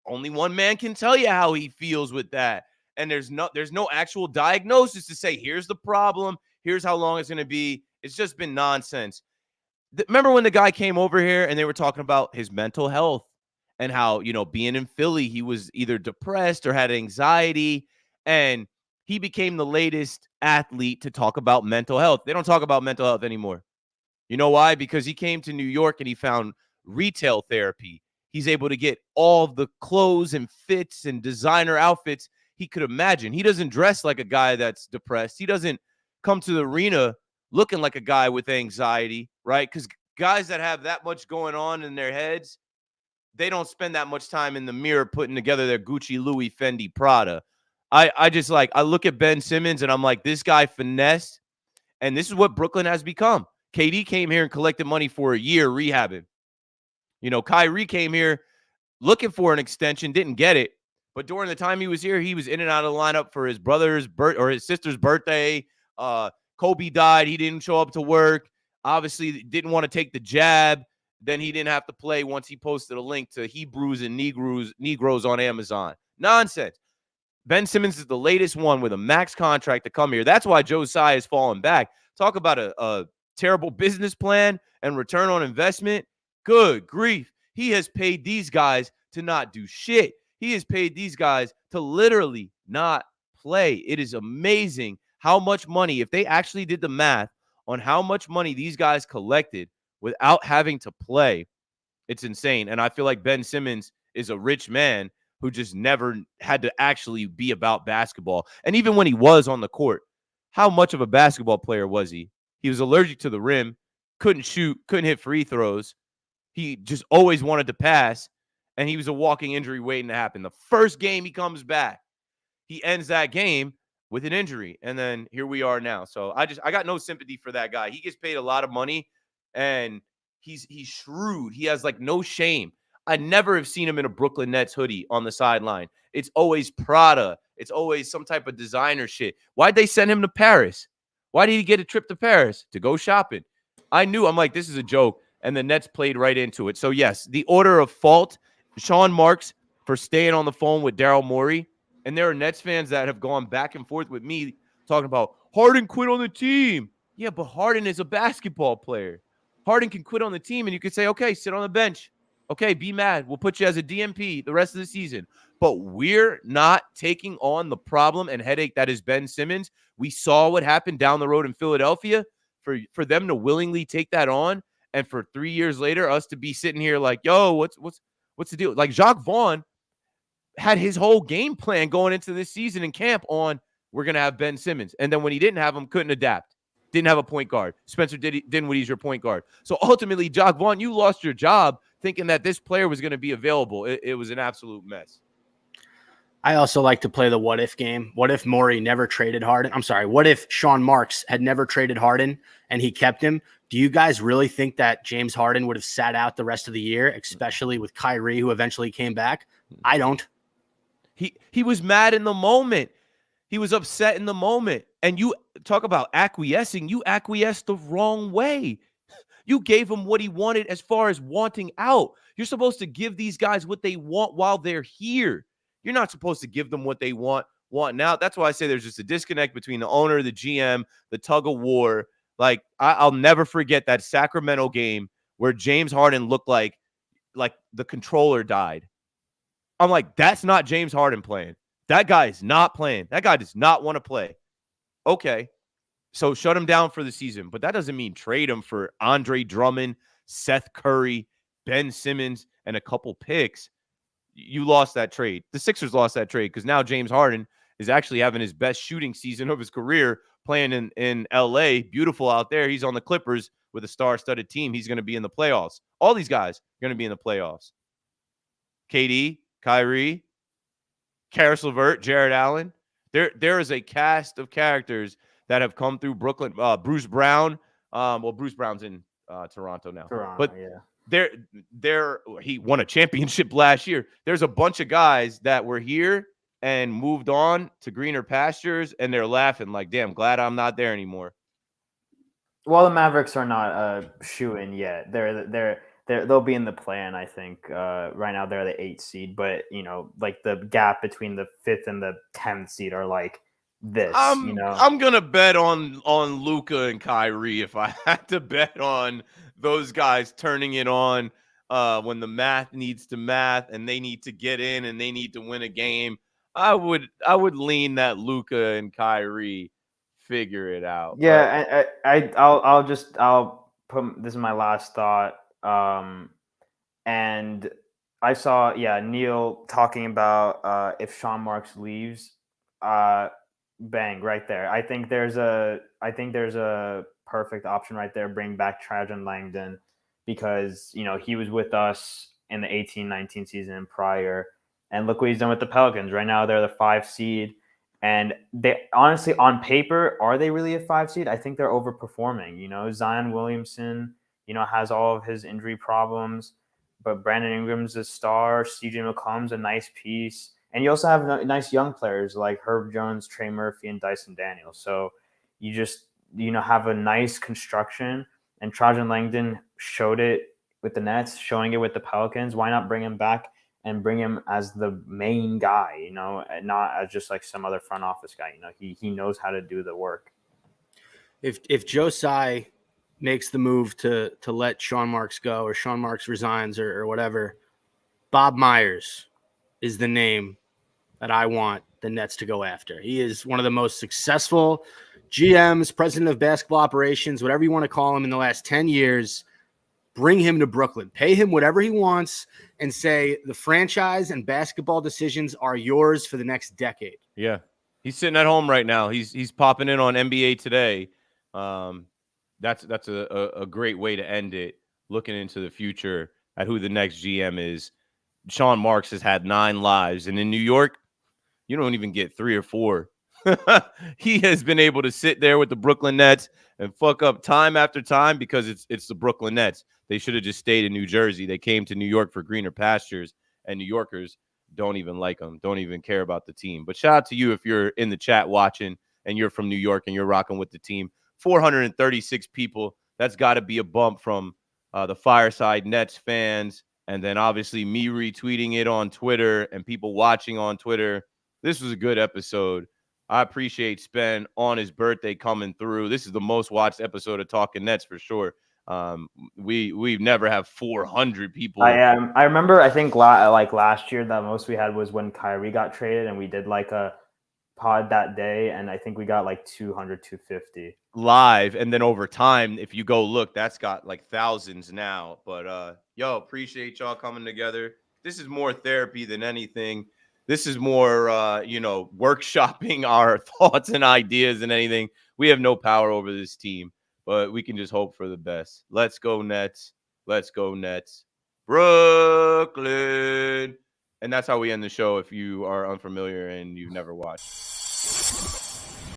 only one man can tell you how he feels with that. And there's no actual diagnosis to say, here's the problem, here's how long it's going to be. It's just been nonsense. Remember when the guy came over here and they were talking about his mental health and how, being in Philly, he was either depressed or had anxiety, and he became the latest athlete to talk about mental health. They don't talk about mental health anymore. You know why? Because he came to New York and he found retail therapy. He's able to get all the clothes and fits and designer outfits he could imagine. He doesn't dress like a guy that's depressed. He doesn't come to the arena looking like a guy with anxiety, right? Because guys that have that much going on in their heads, they don't spend that much time in the mirror putting together their Gucci, Louis, Fendi, Prada. I look at Ben Simmons and I'm like, this guy finessed, and this is what Brooklyn has become. KD came here and collected money for a year rehabbing. Kyrie came here looking for an extension, didn't get it. But during the time he was here, he was in and out of the lineup for his brother's or his sister's birthday. Kobe died. He didn't show up to work. Obviously, didn't want to take the jab. Then he didn't have to play once he posted a link to Hebrews and Negroes on Amazon. Nonsense. Ben Simmons is the latest one with a max contract to come here. That's why Joe Tsai is falling back. Talk about a terrible business plan and return on investment. Good grief. He has paid these guys to not do shit. He has paid these guys to literally not play. It is amazing how much money, if they actually did the math on how much money these guys collected without having to play, it's insane. And I feel like Ben Simmons is a rich man who just never had to actually be about basketball. And even when he was on the court, how much of a basketball player was he? He was allergic to the rim, couldn't shoot, couldn't hit free throws. He just always wanted to pass, and he was a walking injury waiting to happen. The first game he comes back, he ends that game with an injury, and then here we are now. So I got no sympathy for that guy. He gets paid a lot of money, and he's shrewd. He has like no shame. I never have seen him in a Brooklyn Nets hoodie on the sideline. It's always Prada. It's always some type of designer shit. Why'd they send him to Paris? Why did he get a trip to Paris? To go shopping. I'm like, this is a joke. And the Nets played right into it. So, yes, the order of fault, Sean Marks for staying on the phone with Daryl Morey And there are Nets fans that have gone back and forth with me talking about Harden quit on the team. Yeah, but Harden is a basketball player. Harden can quit on the team, and you could say, okay, sit on the bench. Okay, be mad. We'll put you as a DMP the rest of the season. But we're not taking on the problem and headache that is Ben Simmons. We saw what happened down the road in Philadelphia. For them to willingly take that on, and for 3 years later, us to be sitting here like, yo, what's the deal? Like Jacques Vaughn had his whole game plan going into this season in camp on we're going to have Ben Simmons. And then when he didn't have him, couldn't adapt. Didn't have a point guard. Spencer Dinwiddie's your point guard. So ultimately, Jacques Vaughn, you lost your job thinking that this player was going to be available. It was an absolute mess. I also like to play the what if game. What if Morey never traded Harden? I'm sorry. What if Sean Marks had never traded Harden and he kept him? Do you guys really think that James Harden would have sat out the rest of the year, especially with Kyrie, who eventually came back? I don't. He was mad in the moment. He was upset in the moment. And you talk about acquiescing. You acquiesced the wrong way. You gave him what he wanted as far as wanting out. You're supposed to give these guys what they want while they're here. You're not supposed to give them what they want out. That's why I say there's just a disconnect between the owner, the GM, the tug of war. Like, I'll never forget that Sacramento game where James Harden looked like the controller died. I'm like, that's not James Harden playing. That guy is not playing. That guy does not want to play. Okay, so shut him down for the season. But that doesn't mean trade him for Andre Drummond, Seth Curry, Ben Simmons, and a couple picks. You lost that trade. The Sixers lost that trade because now James Harden is actually having his best shooting season of his career playing in L.A. Beautiful out there. He's on the Clippers with a star-studded team. He's going to be in the playoffs. All these guys are going to be in the playoffs. KD, Kyrie, Karis LeVert, Jared Allen. There is a cast of characters that have come through Brooklyn. Bruce Brown. Bruce Brown's in Toronto now. But he won a championship last year. There's a bunch of guys that were here and moved on to greener pastures, and they're laughing like, damn, glad I'm not there anymore. Well, the Mavericks are not shoo-in yet. They'll be in the plan, I think. Right now they're the 8th seed, but like the gap between the 5th and the 10th seed are like this. I'm gonna bet on Luka and Kyrie if I had to bet on those guys turning it on when the math needs to math and they need to get in and they need to win a game. I would lean that Luka and Kyrie figure it out. Yeah, I'll put this is my last thought. And I saw Neil talking about if Sean Marks leaves, bang right there. I think there's a perfect option right there. Bring back Trajan Langdon because he was with us in the 18-19 season prior. And look what he's done with the Pelicans. Right now, they're the 5 seed. And they honestly, on paper, are they really a 5 seed? I think they're overperforming. Zion Williamson, has all of his injury problems. But Brandon Ingram's a star. CJ McCollum's a nice piece. And you also have nice young players like Herb Jones, Trey Murphy, and Dyson Daniels. So you just, have a nice construction. And Trajan Langdon showed it with the Nets, showing it with the Pelicans. Why not bring him back and bring him as the main guy, and not as just like some other front office guy. He knows how to do the work. If Joe Tsai makes the move to let Sean Marks go or Sean Marks resigns or whatever, Bob Myers is the name that I want the Nets to go after. He is one of the most successful GMs, president of basketball operations, whatever you want to call him, in the last 10 years. Bring him to Brooklyn, pay him whatever he wants, and say the franchise and basketball decisions are yours for the next decade. Yeah, he's sitting at home right now. He's popping in on NBA Today. That's a great way to end it. Looking into the future at who the next GM is. Sean Marks has had 9 lives, and in New York, you don't even get 3 or 4. He has been able to sit there with the Brooklyn Nets and fuck up time after time because it's the Brooklyn Nets. They should have just stayed in New Jersey. They came to New York for greener pastures, and New Yorkers don't even like them, don't even care about the team. But shout out to you if you're in the chat watching and you're from New York and you're rocking with the team. 436 people. That's got to be a bump from the Fireside Nets fans, and then obviously me retweeting it on Twitter and people watching on Twitter. This was a good episode. I appreciate Spen on his birthday coming through. This is the most watched episode of Talkin Nets for sure. We never have 400 people. I remember. I think like last year, the most we had was when Kyrie got traded, and we did like a pod that day, and I think we got like 200, 250 live. And then over time, if you go look, that's got like thousands now. But yo, appreciate y'all coming together. This is more therapy than anything. This is more workshopping our thoughts and ideas than anything. We have no power over this team, but we can just hope for the best. Let's go Nets. Let's go Nets. Brooklyn. And that's how we end the show if you are unfamiliar and you've never watched.